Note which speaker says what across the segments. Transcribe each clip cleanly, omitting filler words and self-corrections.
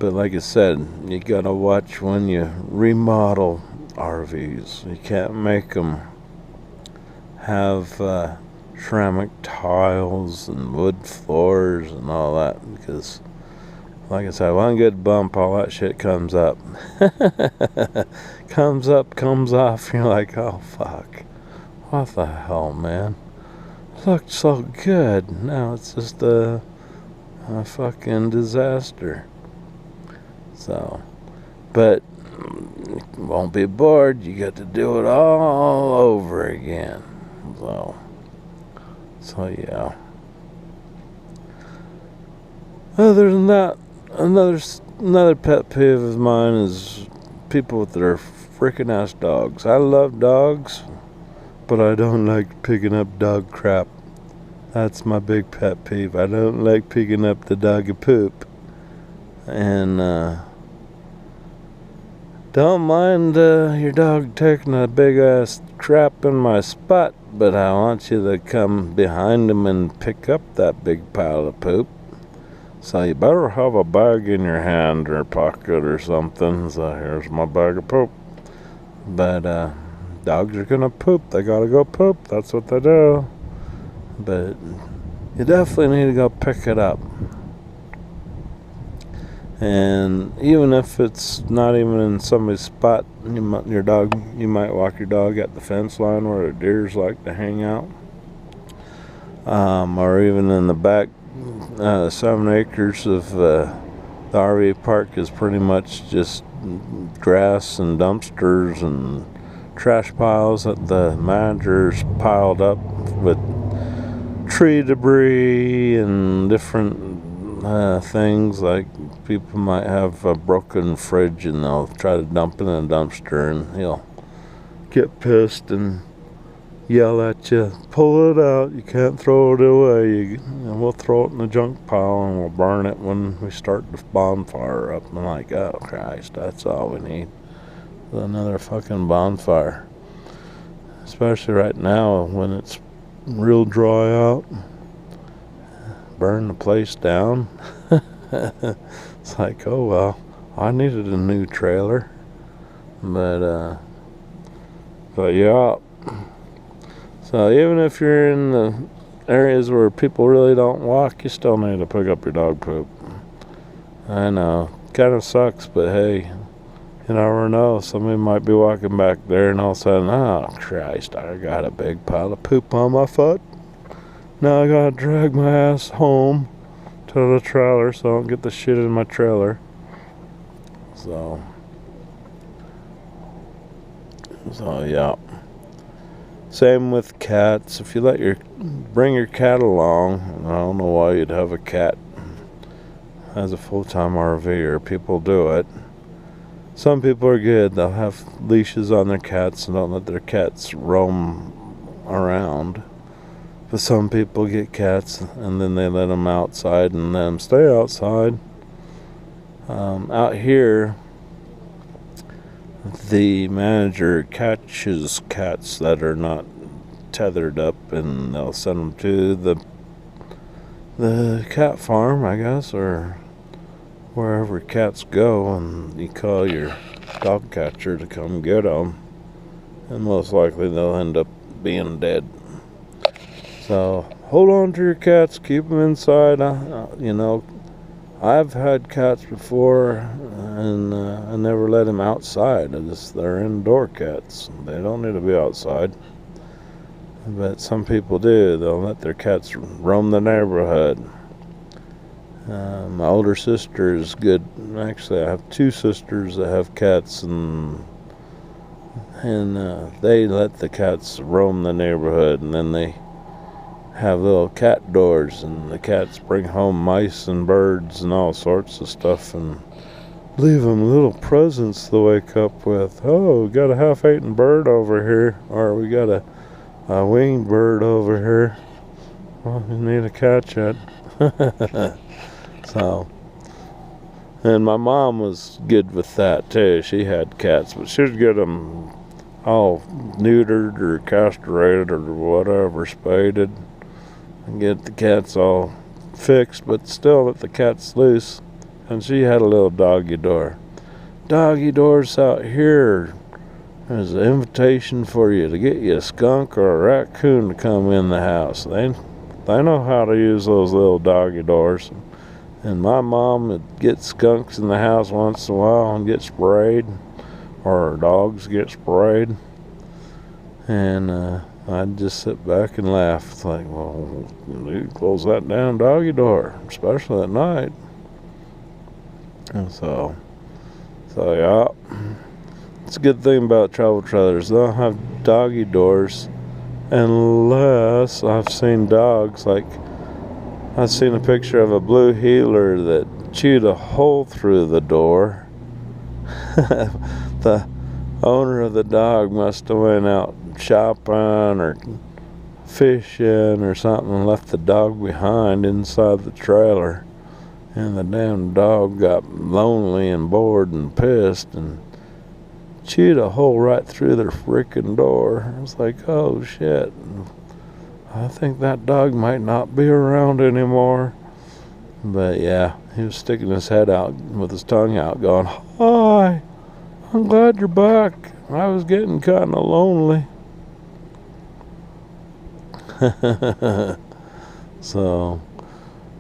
Speaker 1: But like I said, you gotta watch when you remodel RVs. You can't make them have ceramic tiles and wood floors and all that, because like I said, one good bump, all that shit comes up. Comes up, comes off. You're like, oh fuck. What the hell, man? Looked so good. Now it's just a fucking disaster. So, but won't be bored. You got to do it all over again. So yeah. Other than that, another pet peeve of mine is people with their freaking ass dogs. I love dogs, but I don't like picking up dog crap. That's my big pet peeve. I don't like picking up the doggy poop. And don't mind your dog taking a big ass crap in my spot, but I want you to come behind him and pick up that big pile of poop. So you better have a bag in your hand or pocket or something. So here's my bag of poop. But dogs are gonna poop. They gotta go poop. That's what they do. But you definitely need to go pick it up. And even if it's not even in somebody's spot, you might walk your dog at the fence line where the deers like to hang out, or even in the back. 7 acres of the RV park is pretty much just grass and dumpsters and trash piles that the manager's piled up with tree debris and different things. Like people might have a broken fridge and they'll try to dump it in a dumpster, and he'll get pissed and yell at you, pull it out, you can't throw it away, we'll throw it in the junk pile and we'll burn it when we start the bonfire up. And I'm like, oh Christ, that's all we need, another fucking bonfire, especially right now when it's real dry out. Burn the place down. It's like, oh well, I needed a new trailer, but yeah. So even if you're in the areas where people really don't walk, you still need to pick up your dog poop. I know, kind of sucks, but hey, you never know. Somebody might be walking back there and all of a sudden, oh Christ, I got a big pile of poop on my foot. Now I gotta drag my ass home to the trailer so I don't get the shit in my trailer. So yeah. Same with cats. If you bring your cat along, I don't know why you'd have a cat as a full-time RVer. People do it. Some people are good. They'll have leashes on their cats and don't let their cats roam around. But some people get cats and then they let them outside and let them stay outside. Out here, the manager catches cats that are not tethered up, and they'll send them to the cat farm, I guess, or wherever cats go, and you call your dog catcher to come get them, and most likely they'll end up being dead. So hold on to your cats, keep them inside. I've had cats before, and I never let them outside. They're indoor cats. They don't need to be outside. But some people do. They'll let their cats roam the neighborhood. My older sister is good. Actually, I have 2 sisters that have cats, and they let the cats roam the neighborhood, and then they have little cat doors, and the cats bring home mice and birds and all sorts of stuff and leave them little presents to wake up with. Oh, we got a half-eaten bird over here, or we got a winged bird over here. Well, you need to catch it. So, and my mom was good with that too. She had cats, but she'd get them all neutered or castrated or whatever, spaded, and get the cats all fixed, but still let the cats loose and she had a little doggy door. Doggy doors out here. There's an invitation for you to get you a skunk or a raccoon to come in the house. They know how to use those little doggy doors. And my mom would get skunks in the house once in a while and get sprayed, or dogs get sprayed. And I'd just sit back and laugh. It's like, well, you close that damn doggy door, especially at night. And so yeah. It's a good thing about travel trailers. They don't have doggy doors unless I've seen dogs. Like, I've seen a picture of a blue heeler that chewed a hole through the door. The owner of the dog must have went out shopping or fishing or something and left the dog behind inside the trailer. And the damn dog got lonely and bored and pissed and chewed a hole right through their freaking door. It's like, oh shit. I think that dog might not be around anymore. But yeah, he was sticking his head out with his tongue out going, hi, I'm glad you're back. I was getting kind of lonely. So,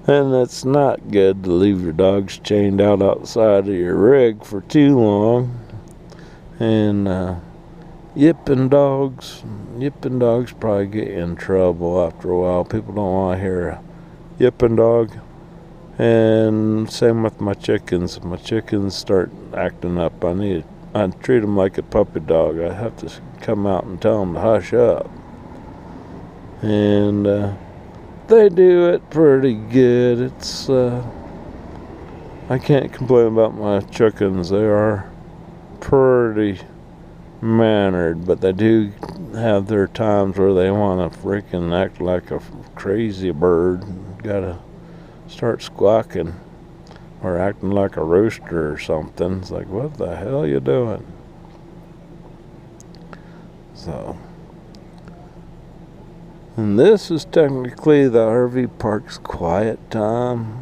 Speaker 1: and it's not good to leave your dogs chained out outside of your rig for too long. And yipping dogs probably get you in trouble after a while. People don't want to hear a yipping dog. And same with my chickens. My chickens start acting up. I treat them like a puppy dog. I have to come out and tell them to hush up. And they do it pretty good. It's I can't complain about my chickens. They are pretty mannered, but they do have their times where they want to freaking act like a crazy bird. Gotta start squawking or acting like a rooster or something. It's like, what the hell are you doing? So, and this is technically the RV park's quiet time.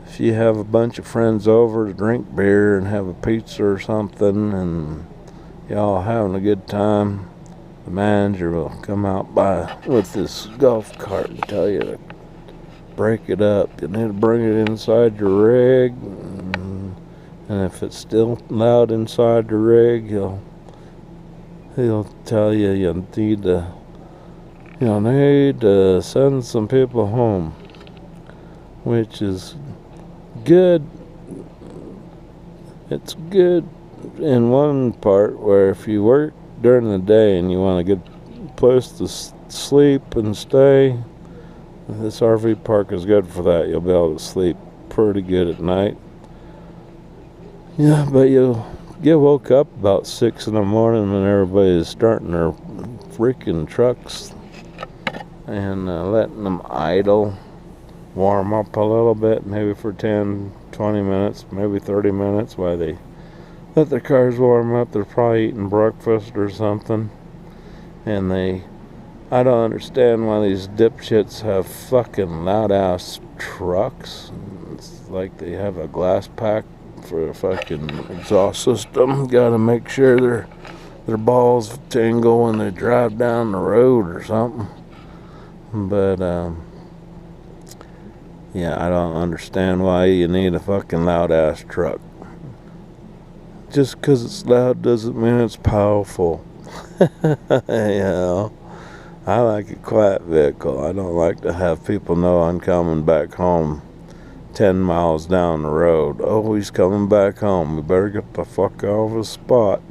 Speaker 1: If you have a bunch of friends over to drink beer and have a pizza or something and y'all having a good time, the manager will come out with this golf cart and tell you to break it up. You need to bring it inside your rig, and if it's still loud inside the rig, he'll tell you you'll need to send some people home, which is good. It's good in one part where if you work during the day and you want a good place to sleep and stay, this RV park is good for that. You'll be able to sleep pretty good at night. Yeah, but you'll get woke up about 6 in the morning when everybody's starting their freaking trucks and letting them idle, warm up a little bit, maybe for 10, 20 minutes, maybe 30 minutes while they let their cars warm up. They're probably eating breakfast or something. And I don't understand why these dipshits have fucking loud ass trucks. It's like they have a glass pack for a fucking exhaust system. Gotta make sure their balls tingle when they drive down the road or something. But yeah, I don't understand why you need a fucking loud ass truck. Just 'cause it's loud doesn't mean it's powerful. You know, I like a quiet vehicle. I don't like to have people know I'm coming back home 10 miles down the road. Oh, he's coming back home. We better get the fuck out of his spot.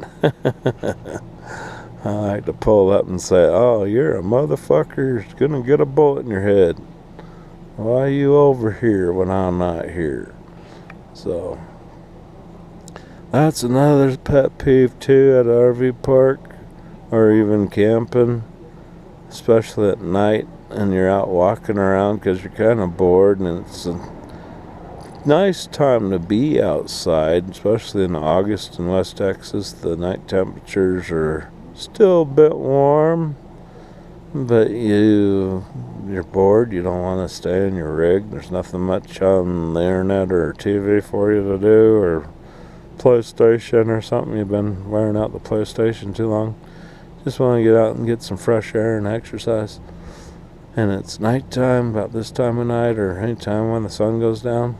Speaker 1: I like to pull up and say, oh, you're a motherfucker. You're gonna get a bullet in your head. Why are you over here when I'm not here? So, that's another pet peeve too at an RV park or even camping, especially at night and you're out walking around because you're kind of bored, and it's a nice time to be outside, especially in August in West Texas. The night temperatures are still a bit warm, but you're bored, you don't want to stay in your rig, there's nothing much on the internet or TV for you to do, or PlayStation or something, you've been wearing out the PlayStation too long, just want to get out and get some fresh air and exercise, and it's nighttime, about this time of night or any time when the sun goes down.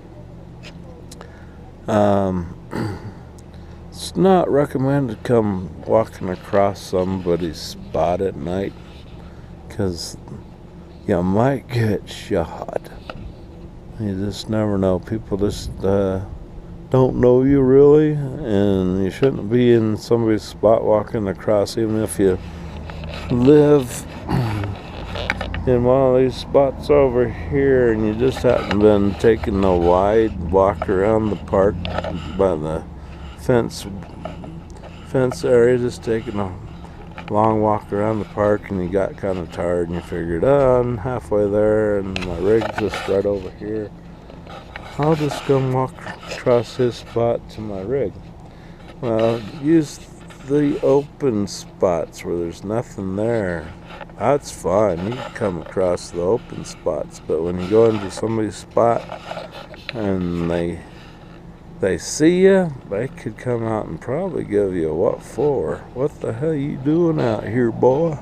Speaker 1: It's not recommended to come walking across somebody's spot at night, because you might get shot. You just never know. People just don't know you really, and you shouldn't be in somebody's spot walking across, even if you live in one of these spots over here and you just happen been taking a wide walk around the park by the fence area, just taking a long walk around the park, and you got kind of tired and you figured, oh, I'm halfway there and my rig's just right over here, I'll just come walk across his spot to my rig. Well, use the open spots where there's nothing there. That's fine, you can come across the open spots, but when you go into somebody's spot and they see you, they could come out and probably give you a what for. What the hell you doing out here, boy?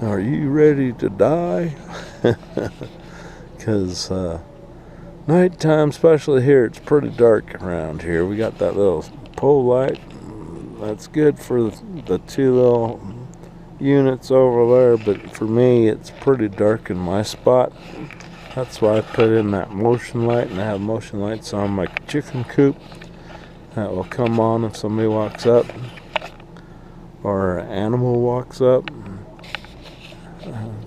Speaker 1: Are you ready to die? Because nighttime, especially here, it's pretty dark around here. We got that little pole light. That's good for the two little units over there, but for me, it's pretty dark in my spot. That's why I put in that motion light, and I have motion lights on my chicken coop that will come on if somebody walks up or an animal walks up.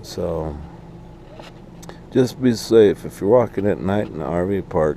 Speaker 1: So just be safe if you're walking at night in the RV park.